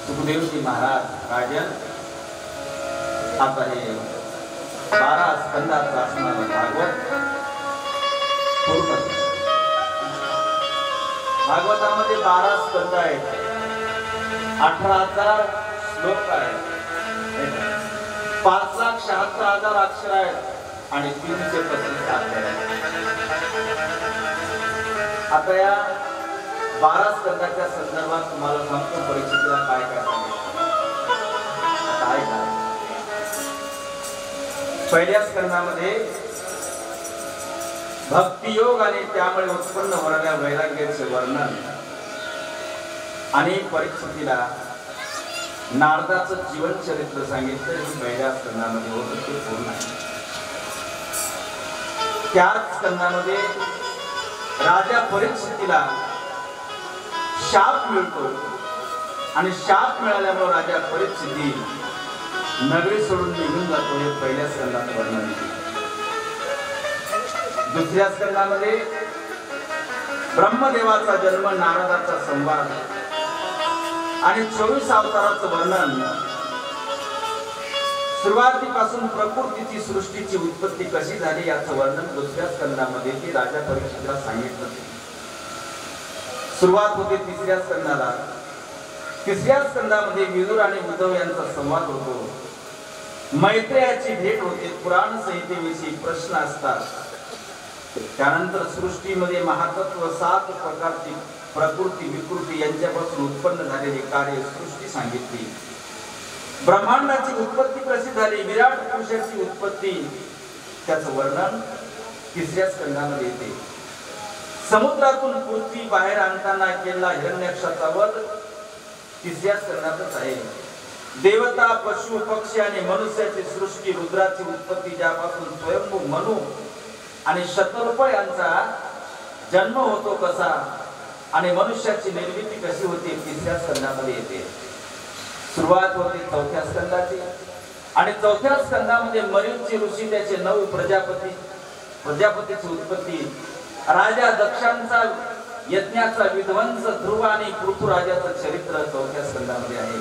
सुखदेवजी महाराज राजन आता हे 12 स्कंदाचं असणारं भागवत पूर्ण. भागवतामध्ये 12 स्कंद आहेत, 18,000 श्लोक आहेत, 5,76,000 अक्षर आहेत आणि 335 अध्याय आहेत. आता या 12 स्कंदाच्या संदर्भात तुम्हाला सांगतो परीक्षेला काय काय सांगितलं. काय काय पहिल्या स्कंदामध्ये भक्तियोग आणि त्यामुळे उत्पन्न होणाऱ्या वैराग्याचे वर्णन आणि परीक्षेला नारदाचं जीवन चरित्र सांगितलं. हे पहिल्या स्कंदामध्ये होतं ते पूर्ण आहे. त्याच स्कंदामध्ये राजा परीक्षेला शाप मिळतो आणि शाप मिळाल्यामुळे राजा परीक्षिती नगरी सोडून निघून जातो. हे पहिल्या स्कंदात वर्णन आहे. दुसऱ्या स्कंदामध्ये ब्रह्मदेवाचा जन्म, नारदाचा संवाद आणि 24 अवताराचं वर्णन, सुरुवातीपासून प्रकृतीची सृष्टीची उत्पत्ती कशी झाली याचं वर्णन दुसऱ्या स्कंदामध्ये की राजा परीक्षेला सांगितलं. सुरुवात होते तिसऱ्या स्कंदाला. तिसऱ्या स्कंदामध्ये विदुर आणि उद्धव यांचा संवाद होतो. मैत्रेयाची भेट होते. पुराण संहितेविषयी प्रश्न असतात. त्यानंतर सृष्टीमध्ये महातत्व 7 प्रकारची प्रकृती विकृती यांच्यापासून उत्पन्न झालेली कार्य सृष्टी सांगितली. ब्रह्मांडाची उत्पत्ती कशी झाली, विराट पुरुषाची उत्पत्ती, त्याचं वर्णन तिसऱ्या स्कंदामध्ये येते. समुद्रातून पृथ्वी बाहेर आणताना केलेला हिरण्यक्षाचा वध तिसऱ्या स्कंदातच आहे. देवता, पशु, पक्षी आणि मनुष्याची सृष्टी, रुद्राची उत्पत्ती, ज्यापासून स्वयंभू मनु आणि शतरूप यांचा जन्म होतो कसा आणि मनुष्याची निर्मिती कशी होती तिसऱ्या स्कंदामध्ये येते. सुरुवात होते चौथ्या स्कंदाची आणि चौथ्या स्कंदामध्ये मरीची ऋषी, त्याचे 9 प्रजापतीची उत्पत्ती, राजा दक्षांचा यज्ञाचा विध्वंस, ध्रुव आणि पृथ्वीराजाचं चरित्र चौथ्या स्कंदामध्ये आहे.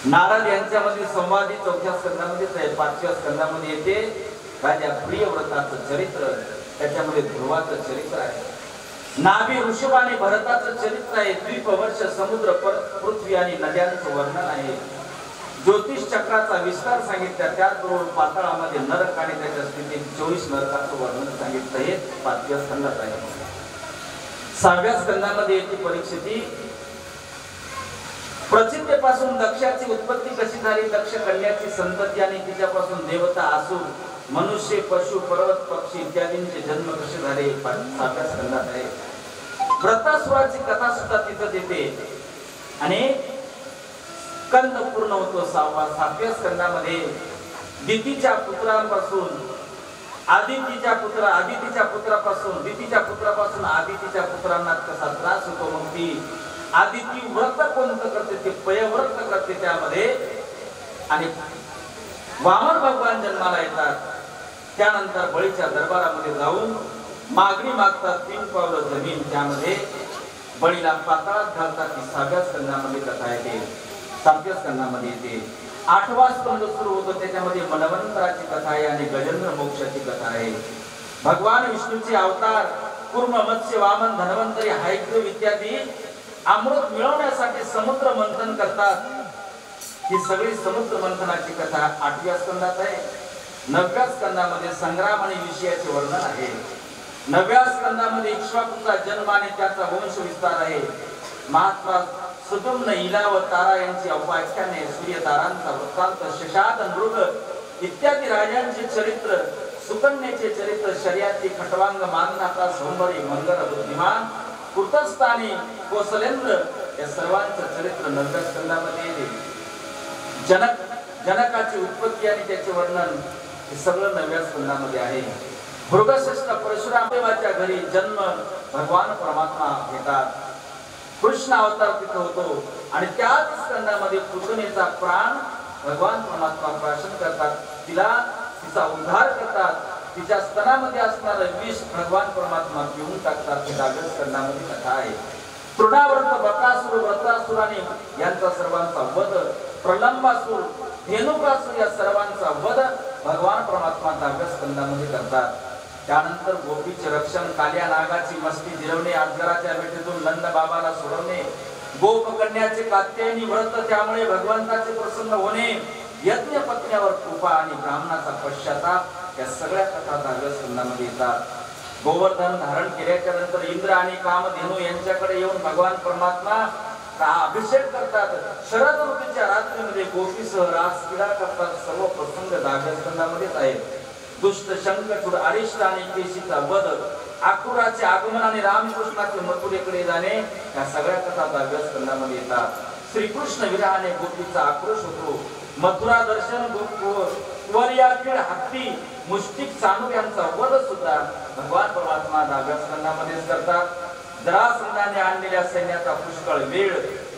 नारद यांच्यामध्ये संवादी चौथ्या स्कंदामध्येच आहे. 5व्या स्कंदामध्ये येते राजा प्रियव्रताचं चरित्र, त्याच्यामध्ये ध्रुवाचं चरित्र आहे. नाभी ऋषभ आणि भरताचं चरित्र आहे. द्वीपवर्ष, समुद्र, पृथ्वी आणि नद्यांचं वर्णन आहे. ज्योतिष चक्राचा विस्तार सांगितला. त्याचबरोबर पाताळामध्ये नरक आणि त्याच्या स्थितीत 24 नरकाचं वर्णन सांगितलं. हे 5व्या स्कंदात आहे. 6व्या स्कंदामध्ये येते परीक्षिती. प्रचितेपासून दक्षाची उत्पत्ती कशी झाली, दक्ष कन्याची संतती आणि तिच्यापासून देवता, असुर, मनुष्य, पशु, पर्वत, पक्षी इत्यादींचे जन्म कसे झाले 7व्या स्कंदात आहे. व्रतासुराची कथा सुद्धा तिथं येते आणि स्कंद पूर्ण होतो 6वा. 7व्या स्कंदामध्ये दितीच्या पुत्रांपासून आदितीच्या पुत्रापासून आदितीच्या पुत्रांना कसा त्रास होतो, मग ती आदिती व्रत कोणतं करते, ते पयव्रत करते त्यामध्ये आणि वामन भगवान जन्माला येतात. त्यानंतर बळीच्या दरबारामध्ये जाऊन मागणी मागतात 3 पावलं जमीन, त्यामध्ये बळीला पाताळात घालतात. ती 6व्या स्कंदामध्ये कथा येते. 7व्या स्कंदामध्ये येते. 8वा स्कंद सुरू होतो, त्याच्यामध्ये मनवंतराची कथा आहे आणि गजेंद्र मोक्षाची कथा आहे. भगवान विष्णूचे अवतार कूर्म, मत्स्य, वामन, धन्वंतरी, हयग्रीव इत्यादी अमृत मिळवण्यासाठी समुद्र मंथन करतात. ही सगळी समुद्र मंथनाची कथा 8व्या स्कंदात आहे. 9व्या स्कंदामध्ये संग्राम आणि विषयाचे वर्णन आहे. 9व्या स्कंदामध्ये इक्ष्वाकुचा जन्म आणि त्याचा वंश विस्तार आहे. महात्मा सुदुम्न, इला व तारा यांची उपाख्याने, सूर्यतारांचा वृत्तांत, शशाद, मृग इत्यादी राजांचे चरित्र, सुकन्याचे चरित्र, शर्याती, खटवांग, माननाथा, सौंदर्य, मंगल, बुद्धिमान, कृतस्थानी, कौशलेंद्र या सर्वांचं चरित्र 9व्या स्कंदामध्ये येते. जनकाची उत्पत्ती आणि त्याचे वर्णन हे सगळं 9व्या स्कंदामध्ये आहे. भृगश्रेष्ठ परशुराम देवाच्या घरी जन्म भगवान परमात्मा घेतात. कृष्ण अवतार तिथे होतो आणि त्याच स्कंदामध्ये पुतनेचा प्राण भगवान परमात्मा प्राशन करतात. तिचा उद्धार करतात. तिच्या स्तनामध्ये असणारं विष भगवान परमात्मा पिऊन टाकतात. हे 10व्या स्कंदामध्ये कथा आहे. तृणावर्त बकासूर व्रतासुराने यांचा सर्वांचा वध, प्रलंबासूर धेनुकासूर या सर्वांचा वध भगवान परमात्मा 10व्या स्कंदामध्ये करतात. त्यानंतर गोपीचे रक्षण, कालिया नागाची मस्ती जिरवणे, अजगराच्या भेटीतून नंद बाबाला सोडवणे, गोपकन्याचे कात्यायनी व्रत त्यामुळे भगवंताचे प्रसन्न होणे, यज्ञ पत्न्यावर कृपा आणि ब्राह्मणाचा पश्चाताप या सगळ्या कथा 10व्या स्कंदामध्ये येतात. गोवर्धन धारण केल्याच्या नंतर इंद्र आणि कामधेनू यांच्याकडे येऊन भगवान परमात्मा अभिषेक करतात. शरद ऋतूच्या रात्रीमध्ये गोपीसह रास क्रीडा करतात. सर्व प्रसंग 10व्या स्कंदामध्येच आहेत. दुष्ट शंखचूड अरिष्ट आणि केशीचा वध, आकुराचे आगमन आणि रामकृष्णाचे मथुरेकडे जाणे या सगळ्या कथा 10व्या स्कंदामध्ये येतात. श्रीकृष्ण विरहाने गोपीचा आक्रोश होतो. मथुरा दर्शन, वरयातील हत्ती, मुष्टिक चाणूर यांचा वध सुद्धा भगवान परमात्मा 10व्या स्कंदामध्येच करतात. जरासंधाने आणलेल्या सैन्याचा पुष्कळ वेळ,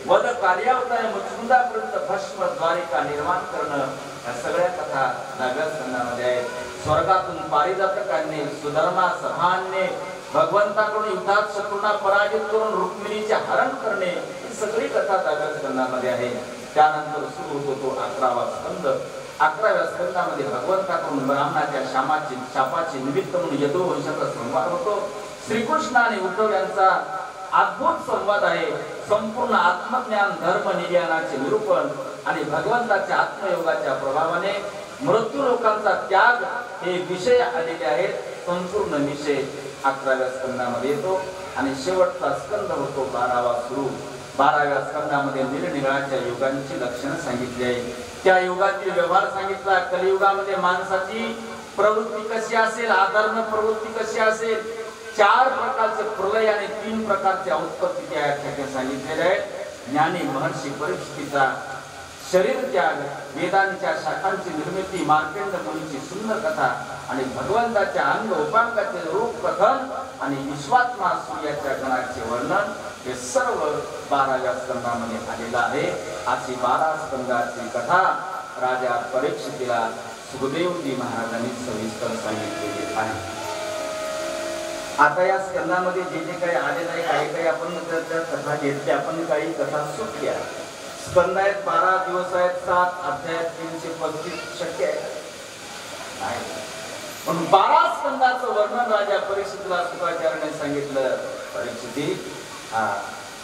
वध कार्यावताने मुचुंदापर्यंत भस्म द्वारिका निर्माण करणं या सगळ्या कथा 10व्या स्कंदामध्ये आहेत. स्वर्गातून पारिजातकांनी सुधर्मा सभांनी भगवंताकडून युद्धात शत्रूंना पराजित करून रुक्मिणीचे हरण करणे ही सगळी कथा 10व्या स्कंदामध्ये आहे. त्यानंतर सुरू होतो 11वा स्कंद. 11व्या स्कंदामध्ये भगवंताकडून ब्राह्मणाच्या शापाचे निमित्त म्हणून यदुवंशाचा संवाद होतो. श्रीकृष्ण आणि उद्धव यांचा अद्भुत संवाद आहे. संपूर्ण आत्मज्ञान, धर्म निर्याणाचे निरूपण आणि भगवंताच्या आत्मयोगाच्या प्रभावाने मृत्यू लोकांचा त्याग हे विषय आलेले आहेत. संपूर्ण विषय 11व्या स्कंदामध्ये येतो आणि शेवटचा स्कंद होतो 12वा सुरू. 12व्या स्कंदामध्ये निरनिराळ्या युगांची लक्षणं सांगितली आहे. त्या युगातील व्यवहार सांगितला. कलियुगामध्ये माणसाची प्रवृत्ती कशी असेल, आधर्म प्रवृत्ती कशी असेल, 4 प्रकारचे प्रलय आणि 3 प्रकारच्या उत्पत्ती त्या ठिकाणी सांगितलेल्या आहेत. ज्ञानी महर्षी परीक्षितीचा शरीर त्याग, वेदांच्या शाखांची निर्मिती, मार्कंड मुनीची सुंदर कथा आणि भगवंताच्या अंग उपांगाचे रूप कथन आणि विश्वात्मा सूर्याच्या गणाचे वर्णन हे सर्व 12व्या स्कंदामध्ये आलेलं आहे. अशी 12 स्कंदाची कथा राजा परीक्षितीला सुखदेवजी महाराजांनी सविस्तर सांगितलेली आहे. आता या स्कंदामध्ये जे जे काही आलेलं आहे, काही आपण कथा घेतल्या, आपण काही कथा सुटल्या. स्कंद आहेत 12 दिवस आहेत, 7 अध्याय 335 शक्य आहे. पण 12 स्कंदाचं वर्णन राजा परीक्षितीला शुक्राचार्याने सांगितलं. परीक्षिती,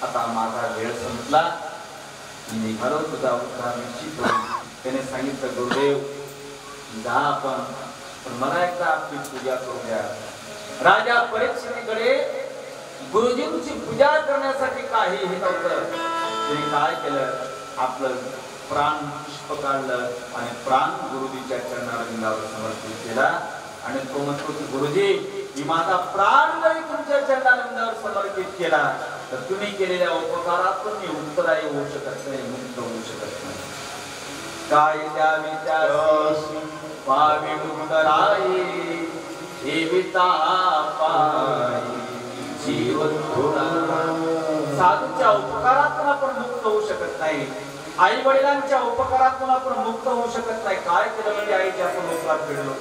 आता माझा वेळ संपला, मी निघालो तुझा उद्धार निश्चित होईल. त्याने सांगितलं, गुरुदेव जा आपण, पण मला एकदा आपली पूजा करू द्या. राजा परीक्षितीकडे गुरुजींची पूजा करण्यासाठी काहीही नव्हतं. त्यांनी काय केलं, आपलं प्राण पुष्प काढलं आणि प्राण गुरुजीच्या चरणारविंदावर समर्पित केला आणि तो म्हणतो की गुरुजी, मी माझा प्राण जरी तुमच्या चरणारविंदावर समर्पित केला तर तुम्ही केलेल्या उपकारातून मी उत्तराई होऊ शकत नाही, मुक्त होऊ शकत नाही. काय त्या विचाराशी पावी मुक्तराई जीविता पायी जीव थोडा. साधूच्या उपकारातून आपण मुक्त होऊ शकत नाही, आई वडिलांच्या उपकारातून आपण मुक्त होऊ शकत नाही. काय केलं म्हणजे आईच्या आपण उपकार फेडलो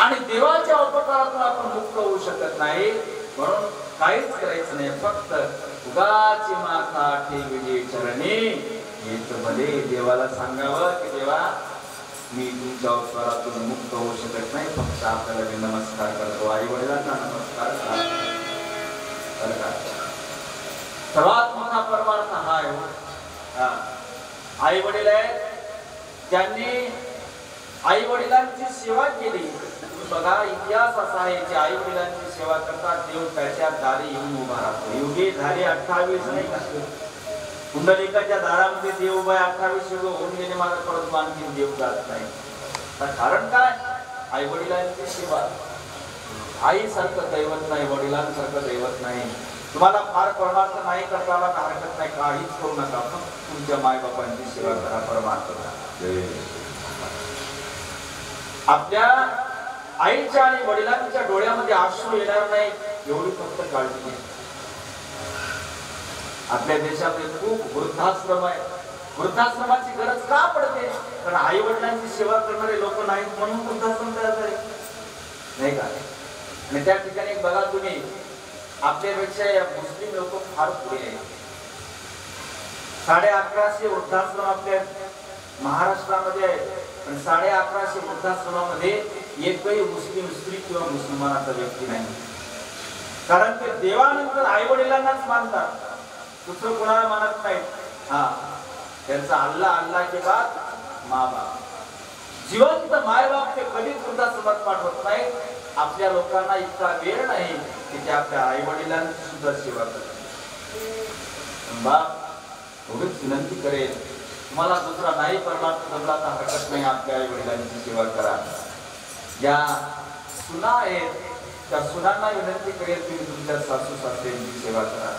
आणि देवाच्या उपकारातून आपण मुक्त होऊ शकत नाही. म्हणून काहीच करायचं नाही, फक्त उगाची माथा ठेविली चरणी हेच भले देवाला सांगावं की देवा, मी तुमच्या उपकारातून मुक्त होऊ शकत नाही, फक्त आपल्याला मी नमस्कार करतो, आई वडिलांना नमस्कार करतो. सर्वात मोठा परमार्थ हा आहे. आई वडील आहेत, ज्यांनी आई वडिलांची सेवा केली. बघा, इतिहास असा आहे, जे आई वडिलांची सेवा करतात देव त्याच्या दारी येऊन उभा राहतो. योगी धारी 28 नाही का, कुंडलिकाच्या दारामध्ये देव उभा 28 युग होऊन गेले, माझा परत आणखी देव जात नाही. कारण काय, आई वडिलांची सेवा. आईसारखं दैवत नाही, वडिलांसारखं दैवत नाही. तुम्हाला फार परमार्थ नाही करता आला तर हरकत नाही, काहीच करू नका, पण तुमच्या मायबापांची सेवा करा, परमार्थ करा. आपल्या आईच्या आणि वडिलांच्या डोळ्यामध्ये अश्रू येणार नाही एवढी फक्त काळजी घ्या. आपल्या देशामध्ये खूप वृद्धाश्रम आहे. वृद्धाश्रमाची गरज का पडते, कारण आई वडिलांची सेवा करणारे लोक नाहीत म्हणून वृद्धाश्रम तयार झाले नाही का. आणि त्या ठिकाणी बघा तुम्ही, आपल्यापेक्षा या मुस्लिम लोक फार पुढे आहेत. 1150 वृद्धाश्रम आपल्या महाराष्ट्रामध्ये आहे, पण 1150 वृद्धाश्रमामध्ये एकही मुस्लिम स्त्री किंवा मुसलमानाचा व्यक्ती नाही. कारण ते देवानंतर आई वडिलांनाच मानतात, दुसरं कुणाला मानत नाही. हा, त्यांचा अल्लाह अल्लाह के बाद माँ बाप, जिवंत मायबाप ते कधीच वृद्धाश्रमात पाठवत नाही. आपल्या लोकांना इतका वेळ नाही की ते आपल्या आई वडिलांची सुद्धा सेवा करतात. बाप एवढीच विनंती करेल, तुम्हाला दुसरा नाही परमात्मा जमला तर हरकत नाही, आपल्या आई वडिलांची सेवा करा. ज्या सुना आहेत त्या सुनांना विनंती करेल, तुम्ही तुमच्या सासू सासऱ्यांची सेवा करा.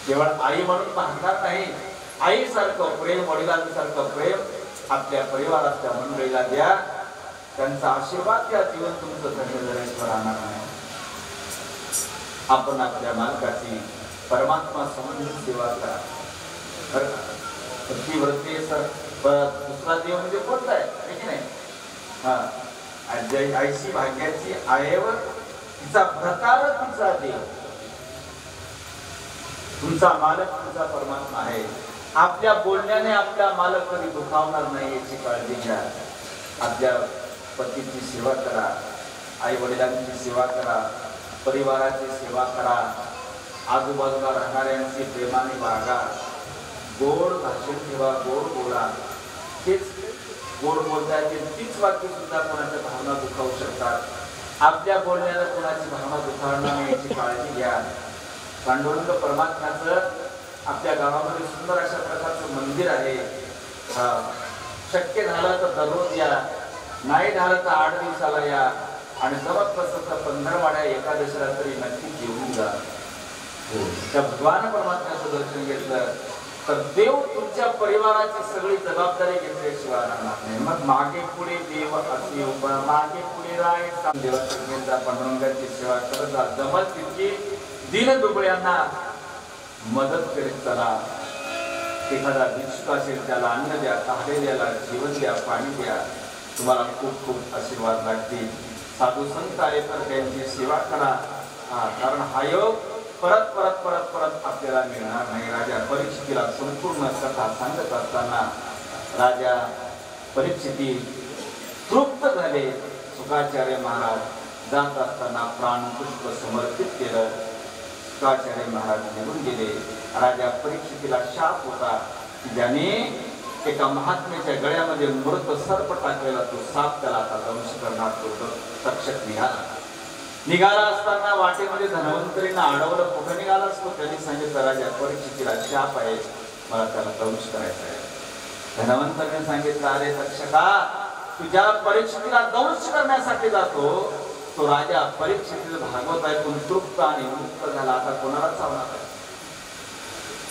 केवळ आई म्हणून पाहणार नाही, आईसारखं प्रेम, वडिलांसारखं प्रेम आपल्या परिवाराच्या मंडळीला द्या. त्यांचा आशीर्वाद द्या, जीवन तुमचं धन्य झाल्याशिवाय राहणार नाही. आपण आपल्या मालकाची परमात्मा समजून सेवा करा. पृथ्वीवरती दुसरा देव म्हणजे कोणता आहे की नाही? हा, आईची भाग्याची आईवर तिचा प्रकार तिचा देव, तुमचा मालक तुमचा परमात्मा आहे. आपल्या बोलण्याने आपला मालक कधी दुखावणार नाही याची काळजी घ्या. आपल्या पतीची सेवा करा, आई वडिलांची सेवा करा, परिवाराची सेवा करा, आजूबाजूला राहणाऱ्यांची प्रेमाने वागा, गोड भाषण ठेवा, गोड बोला. तेच गोड बोलता येते तीच वाक्य सुद्धा कोणाच्या भावना दुखावू शकतात. आपल्या बोलण्याला कोणाची भावना दुखावणार नाही याची काळजी घ्या. पांडुरंग परमात्म्याचं आपल्या गावामध्ये सुंदर अशा प्रकारचं मंदिर आहे. शक्य झालं तर दररोज या, नाही झालं तर 8 दिवसाला या, आणि जमत कसं तर 15 वाड्या एकादशीला तरी नक्की घेऊन जा. त्या भगवान परमात्म्याचं दर्शन घेतलं तर देव तुमच्या परिवाराची सगळी जबाबदारी घेतल्याशिवाय राहणार नाही. मग मागे पुढे देव असे उभा, मागे पुढे राय देवाचा पांडुरंगाची सेवा करत जा. जमत तितकी दीन दुबळ्यांना मदत करीत चला. एखादा भिक्षुक असेल त्याला अन्न द्या, काढलेल्याला जीवन द्या, पाणी द्या. तुम्हाला खूप खूप आशीर्वाद लागतील. साधू संत आले तर त्यांची सेवा करा. कारण हा योग परत परत परत परत आपल्याला मिळणार नाही. राजा परीक्षितीला संपूर्ण कथा सांगत असताना राजा परीक्षिती तृप्त झाले. शुकाचार्य महाराज जात असताना प्राणपुष्प समर्पित केलं. शुकाचार्य महाराज निघून गेले. राजा परीक्षितीला शाप होता की ज्याने एका महात्म्याच्या गळ्यामध्ये मृत सर्प टाकलेला तो साप त्याला आता दंश करणार. तो तक्षक निघाला असताना वाटेमध्ये धन्वंतरींना अडवलं. कुठं निघाला असतो? त्यांनी सांगितलं राजा परीक्षितीला शाप आहे, मला त्याला दंश करायचा आहे. धन्वंतरीने सांगितलं अरे तक्षका, तुझ्या परीक्षितीला दंश करण्यासाठी जातो तो राजा परीक्षितीला भागवत आहे, पण तृप्त आणि मुक्त झाला, आता कोणाला चावणार आहे?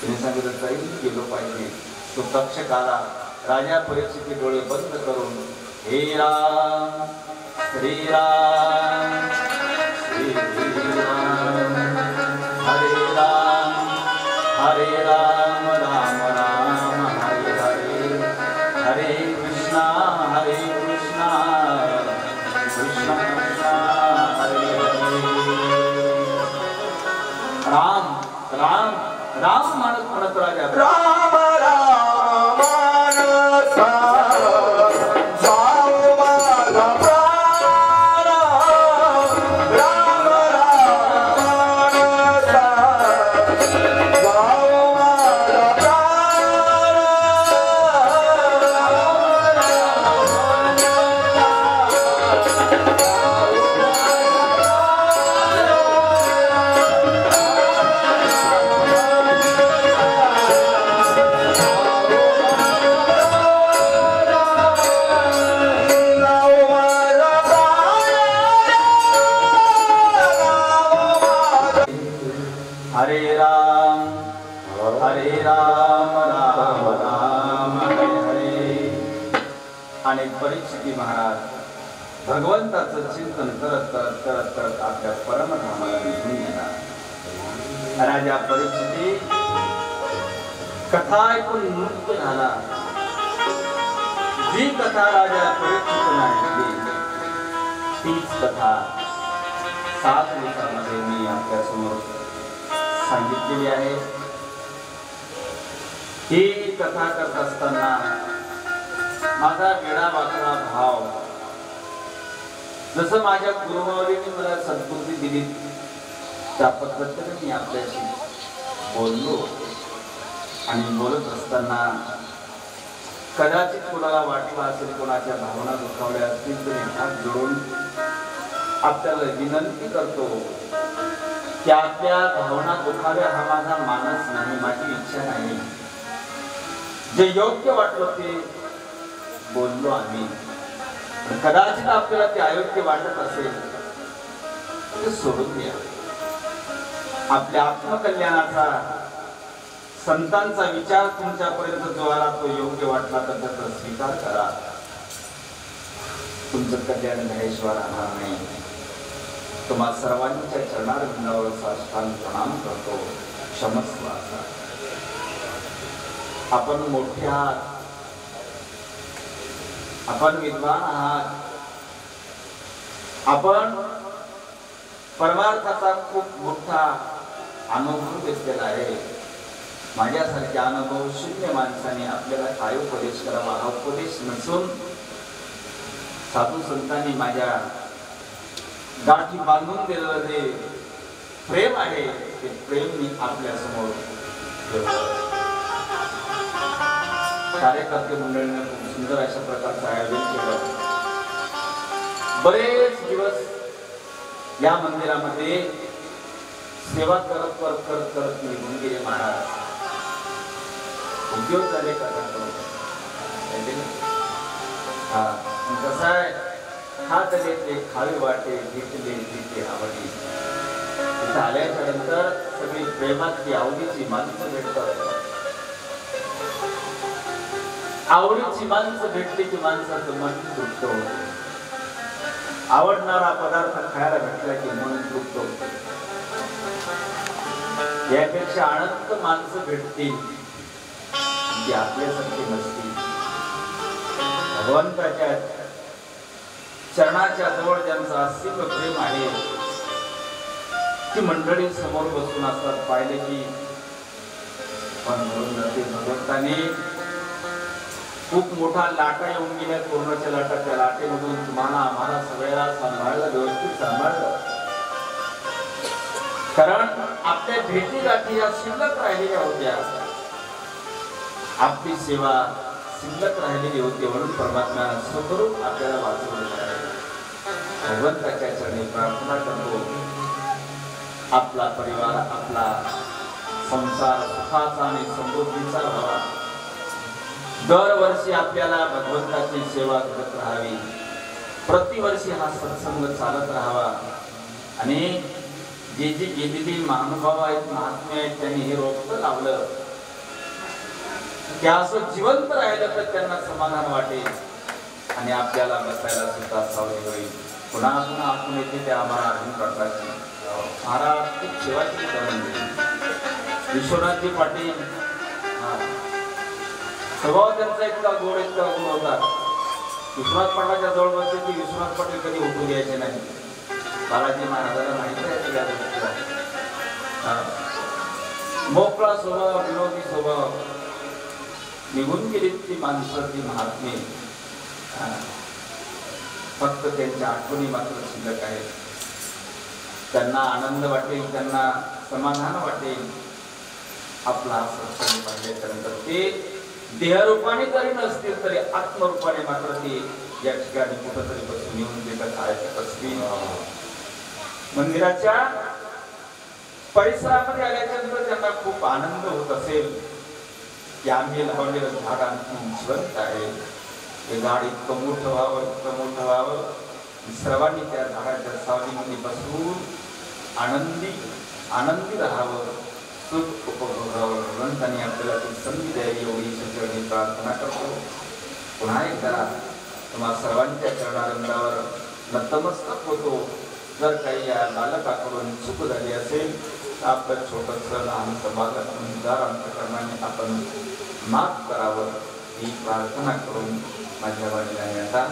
त्याने सांगितलं तरी गेलो पाहिजे. तो तक्षक आला. राजा परीक्षिती डोळे बंद करून हे राम श्री राम श्री राम हरे राम हरे राम राम राम हरे हरे हरे कृष्णा कृष्णा कृष्णा हरे हरे. राम राम राम म्हणत राजा राम राम मानसा जाओ माझा प्राण. राम राम मानसा जाओ माझा प्राण. हरे राम राम राम हरे हरे. आणि परीक्षिती महाराज भगवंताचं चिंतन करत करत करत करत आपल्या परमधामाला निघून गेला. राजा परीक्षिती कथा ऐकून मुक्त झाला. जी कथा राजा परीक्षितीने ऐकली तीच कथा 7 दिवसामध्ये मी आपल्या समोर सांगितलेली आहे. ही कथा करत असताना माझा वेडा वाकडा भाव, जसं माझ्या गुरुमाऊलीने मला सद्बुद्धी दिली त्या पद्धतीने मी आपल्याशी बोललो. आणि बोलत असताना कदाचित कोणाला वाटलं असेल, कोणाच्या भावना दुखावल्या असतील, तरी हात जोडून आपल्याला विनंती करतो की आपल्या भावना दुखाव्या हा माझा मानस नाही, माझी इच्छा नाही. जे योग्य वाटलं ते बोललो आम्ही. कदाचित आपल्याला ते अयोग्य वाटत असेल ते सोडून द्या. आपल्या आत्मकल्याणाचा, संतांचा विचार तुमच्यापर्यंत जो आला तो योग्य वाटला तर त्याचा स्वीकार करा. तुमचं कल्याण झाल्याशिवाय राहणार नाही. तुम्हा सर्वांच्या चरणारविंदावर साष्टांग प्रणाम करतो. क्षमस्व असा. आपण मोठे आहात, आपण विद्वान आहात, आपण परमार्थाचा खूप मोठा अनुभव घेतलेला आहे. माझ्यासारख्या अनुभव शून्य माणसाने आपल्याला काय उपदेश करावा हा उपदेश नसून साधू संतांनी माझ्या गाठी बांधून दिलेलं जे प्रेम आहे ते प्रेम मी आपल्या समोर ठेवतो. कार्यकर्ते मंडळीने खूप सुंदर अशा प्रकारचं आयोजन केलं. बरेच दिवस या मंदिरामध्ये सेवा करत करत करत निघून गेले महाराज. उद्योग झाले का कसं आहे, खातले ते खावे वाटे, घेतले तिथे आवडी. तिथे आल्याच्या नंतर सगळी प्रेमातली आवडीची माणसं भेटतात. आवडीची माणसं भेटली की माणसाचं मन तुटतो. आवडणारा पदार्थ खायला भेटला की मन तुटतो. यापेक्षा अनंत माणसं भेटतील जी आपल्यासारखी नसतील. भगवंताच्या चरणाच्या जवळ ज्यांचं असीम प्रेम आहे ती मंडळी समोर बसून असतात. पाहिले की पण भगवंताने खूप मोठा लाटा येऊन गेल्या. कोरोनाच्या लाटा, त्या लाटेमधून तुम्हाला आम्हाला सगळ्याला सांभाळलं, व्यवस्थित सांभाळलं. कारण आपल्या भेटी गाठी या शिल्लक राहिलेल्या होत्या. आपली सेवा शिल्लक राहिलेली होती. म्हणून परमात्म्यानं स्वरूप आपल्याला वाचवलेलं आहे. भगवंताच्या चरणी प्रार्थना करतो आपला परिवार, आपला संसार सुखाचा आणि समृद्धीचा व्हावा. दरवर्षी आपल्याला भगवंताची सेवा करत राहावी. प्रतिवर्षी हा सत्संग चालत राहावा. आणि जे जे गेलेली महानुभाव आहेत, महात्मे आहेत, त्यांनी हे रोपं लावलं त्या असं जिवंत राहिलं तर त्यांना समाधान वाटेल आणि आपल्याला बसायला सुद्धा सावली होईल. पुन्हा पुन्हा आठवण येते त्या आम्हाला अर्जुन प्रकारची. महाराज खूप सेवाची विश्वनाथजी पाटील, स्वभाव त्यांचा इतका गोड, इतका गुण होता. विश्वनाथ पाटलाच्या जवळ बसले की विश्वनाथ पाटील कधी उठून द्यायचे नाही. बालाजी महाराजांना माहिती आहे त्या गोष्टीला. मोकळा स्वभाव, विनोदी स्वभाव. निघून गेली ती माणसं, ती महात्मे. फक्त त्यांच्या आठवणी मात्र शिल्लक आहेत. त्यांना आनंद वाटेल, त्यांना समाधान वाटेल. आपला सत्संग पाहिल्याच्या नंतर ते देहरूपाने जरी नसतील तरी आत्मरूपाने मात्र ते या ठिकाणी कुठंतरी बसून येऊन देतात ऐकत असतील. मंदिराच्या परिसरामध्ये आल्याच्या नंतर त्यांना खूप आनंद होत असेल की आम्ही लावलेलं झाड आणखी जिवंत आहे. हे झाड इतकं मोठं व्हावं, इतकं मोठं व्हावं. सर्वांनी त्या झाडाच्या सावलीमध्ये बसून आनंदी राहावं, सुख उपभोगावं. भगवंतांनी आपल्याला ती संधी द्यावी एवढी चरणी प्रार्थना करतो. पुन्हा एकदा तुम्हा सर्वांच्या चरणारविंदावर नतमस्तक होतो. जर काही या बालकाकडून चूक झाली असेल तर आपलं छोटंसं लहानसं बालक उदार अंतकरणाने आपण माफ करावं ही प्रार्थना करून माझ्या वडिलांनी आता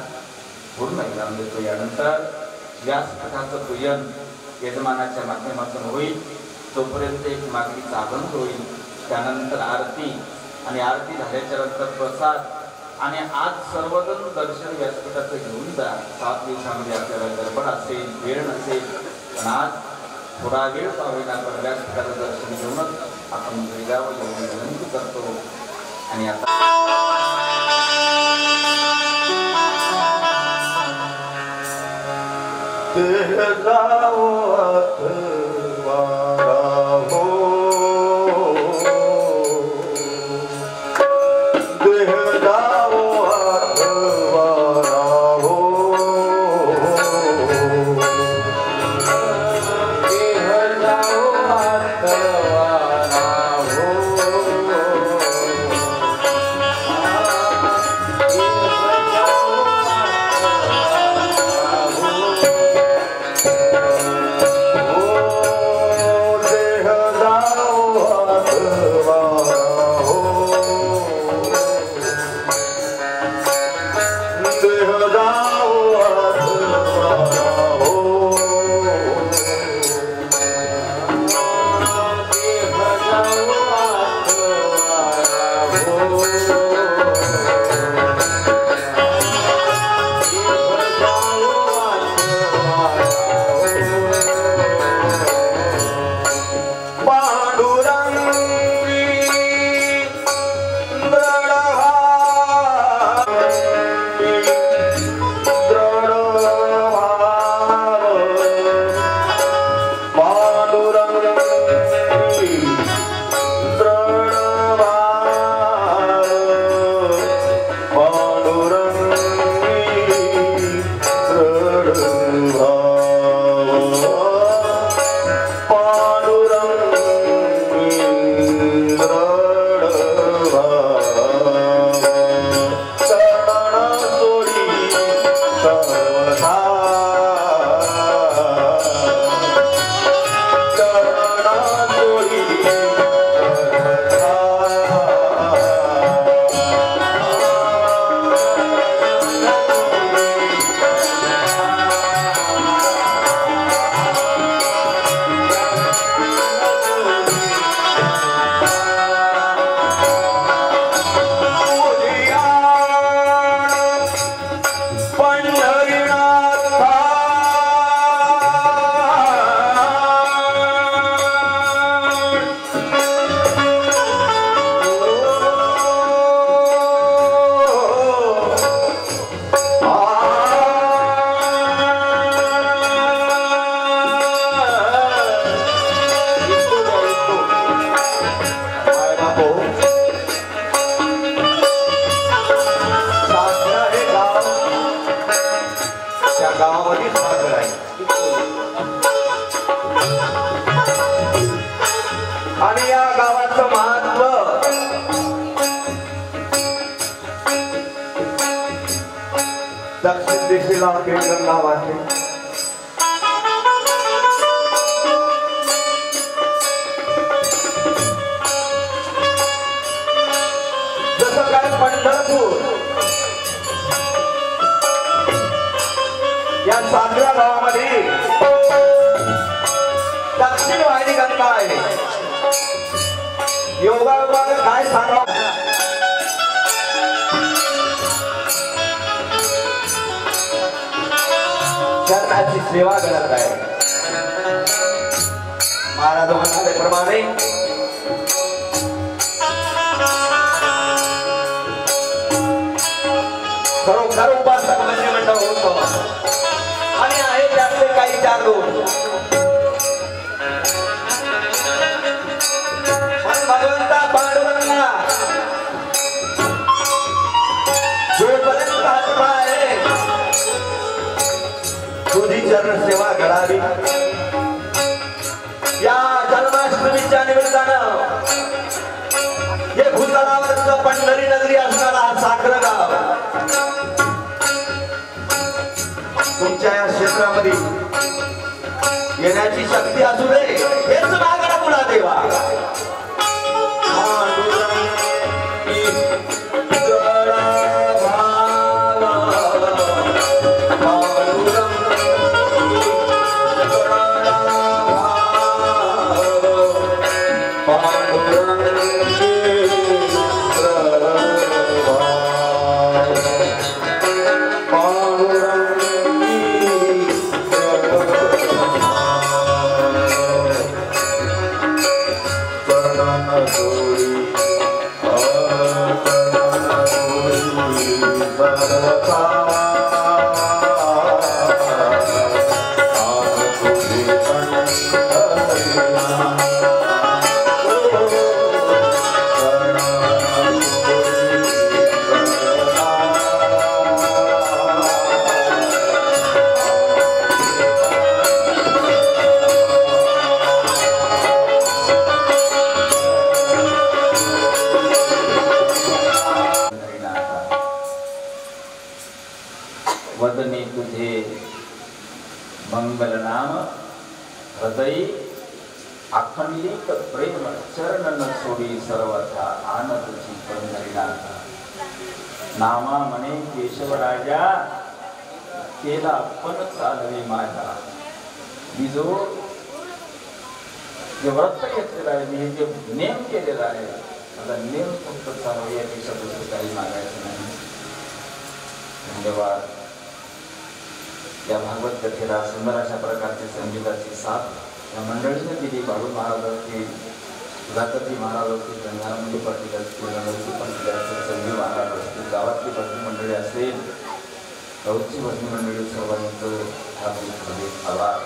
पूर्ण विराम देतो. यानंतर व्यासपीठाचं पूजन यजमानाच्या माध्यमातून होईल. तोपर्यंत एक मागणीचा अभंग होईल, त्यानंतर आरती आणि आरती झाल्याच्या नंतर प्रसाद आणि आज सर्वजण दर्शन व्यासपीठाचं घेऊन जा. 7 दिवसामध्ये आपल्याला गडबड असेल, वेळ नसेल, पण आज थोडा वेळ पावेल आपण व्यासपीठाचं दर्शन घेऊनच आपण वेगावर येऊन विनंती करतो. आणि आता दक्षिण दिशेला केंद्र नाव आहे. जसं काय पंढरपूर या साजऱ्या गावामध्ये दक्षिण वाहिनी गंगा आहे. योगायोग काय सांगा, चरणाची सेवा करत आहे. महाराज म्हणाल्याप्रमाणे खरोखर उपासक म्हणजे मंडळ होतो आणि आहे त्यातले काही 4 लोक. भगवंता पांडुरंगा जोपर्यंत आत्मा आहे तुझी चरण सेवा करावी. या जन्माष्टमीच्या निमित्तानं हे भूतलावरचं पंढरी नगरी असणारा हा साखर गाव तुमच्या या क्षेत्रामध्ये येण्याची शक्ती असू दे हेच मागणं पुन्हा देवा. हे मंगल नाम हृदय अखंडित प्रेम चरण न सोडी सर्वथा आनंदची पंढरीनाथ नामा म्हणे केशव राजा केला पण चालवे माझा मी जो जे व्रत घेतलेलं आहे मी जे नेम केलेला आहे माझा नेम फक्त चालू यापेक्षा दुसरं काही मागायचं नाही. धन्यवाद. या भागवत कथेला सुंदर अशा प्रकारची संगीताची साथ या मंडळीने दिली. बाळू महाराज असतील, सुधाकरजी महाराज असतील, गंगारामजी पाटील असतील, रणजी पाटील असतील, संजीव महाराज असतील, गावातली भजनी मंडळी असेल, गावची भजनी मंडळी सर्वांचं हार्दिक आभार.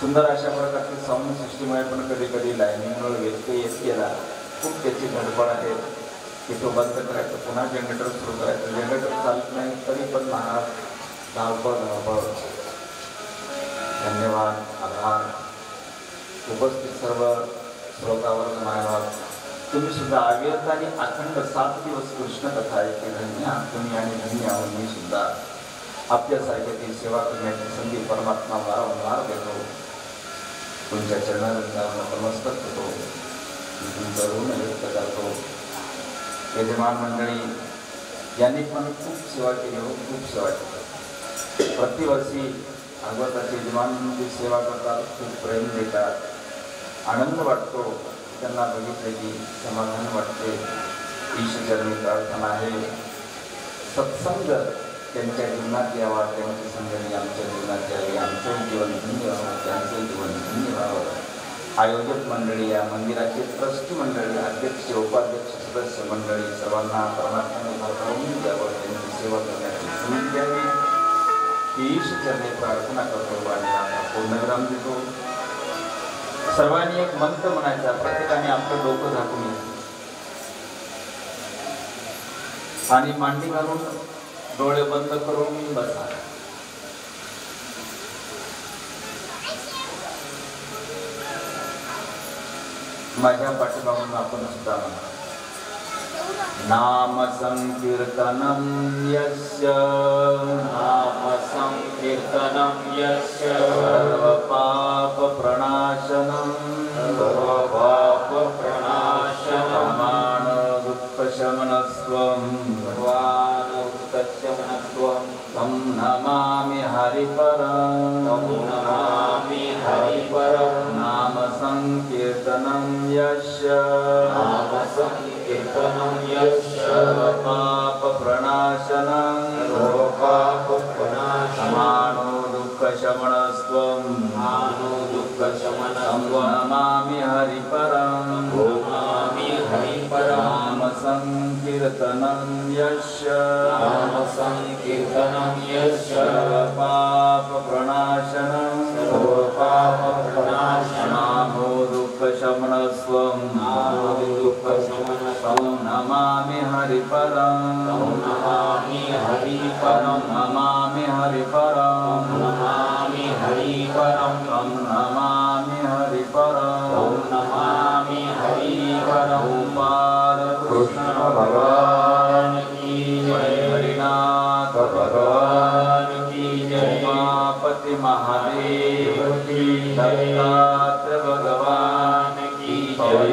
सुंदर अशा प्रकारची साऊंड सिस्टीम आहे पण कधी कधी लाईनिंगमुळे व्यत्यय येत गेला. खूप त्याची धडपड आहे की तो बंद करायचं पुन्हा जनरेटर सुरू करायचं. जनरेटर चालत नाही तरी पण महाराज धावपळ. धन्यवाद, आभार. उपस्थित सर्व श्रोतावर मायबाप तुम्ही सुद्धा अविरत आणि अखंड 7 दिवस कृष्ण कथा ऐकली. धन्य तुम्ही आणि धन्य आहोत मी सुद्धा. आपल्यासारख्याची सेवा करण्याची संधी परमात्मा वारंवार देतो. तुमच्या चरणांना नमस्कार करतो, तुमचं ऋण व्यक्त करतो. यजमान मंडळी यांनी पण खूप सेवा केली हो, खूप सेवा केली. प्रतिवर्षी भागवताचे यजमानांची सेवा करतात, खूप प्रेम देतात, आनंद वाटतो. त्यांना बघितले की समाधान वाटते. ईश्वरचरणी प्रार्थना आहे सत्संग त्यांच्या जीवनात यावा, त्यांची संगती आमच्या जीवनात यावी, आमचं जीवन धन्य व्हावं, त्यांचं जीवन धन्य व्हावं. आयोजक मंडळी, या मंदिराचे ट्रस्टी मंडळी, अध्यक्ष उपाध्यक्ष सदस्य मंडळी सर्वांना परमात्म्याने भरभरून द्यावं, त्यांची सेवा करण्याची संधी द्यावी ही ईश्वरचरणी प्रार्थना करतो आणि आता पूर्णविराम देतो. सर्वांनी एक मंत्र म्हणायचा. प्रत्येकाने आपलं डोकं झाकून आणि मांडी घालून डोळे बंद करून बसा. माझ्या पाठीमागून आपण सुद्धा म्हणा. नाम संकीर्तनम यस्य, नाम संकीर्तनम यस्य, सर्व पाप प्रणाशनम, सर्व पाप प्रणाशनम, मान दुःख शमनस्वम, सर्वान दुःख शमनस्वम, तम नमामि हरिपरम, तम नमामि हरिपरम. नाम संकीर्तनम यस्य, नाम संकीर्तनम यस्य, पाप प्रणाशनम, पाप प्रणाशनम, मानो दुःख शमनस्वम, मानो दुःख शमनस्वम, नमामि हरिपरम, नमामि हरिपरम. नाम संकीर्तनम यस्य, नाम संकीर्तनम यस्य, पाप प्रणाशनम, पाप प्रणाशनम, मानो दुःख शमनस्वम, मानो दुःख शमनस्वम, नमामि हरिपरम, नमामि हरिपरम, नमामि हरिपरम, नमामि हरिपरम, नमामि हरिपरम, नमामि हरिपरम. गोपाल कृष्ण भगवान की जय, हरिनाथ भगवान की जय, उमापति महादेव की, दत्तात्रेय भगवान की जय,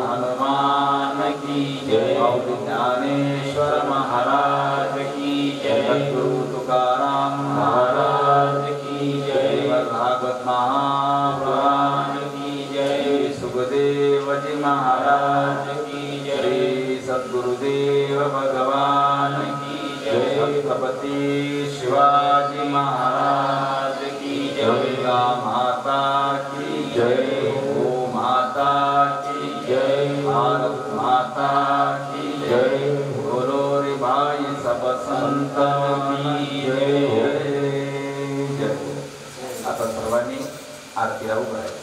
हनुमान की जय, ज्ञानेश्वर महाराज की जय, गुरु तुकाराम महाराज की जय, भागवत महापुराण की जय, सुखदेव जी महाराज की जय, सद्गुरुदेव भगवान की जय, छत्रपति शिवाजी महाराज की जय, माता की जय, गो माता की जय, भारत माता की जय, गुरु भाई सब संतान की जय. आता सर्वांनी आरतीला उभं राहायचं.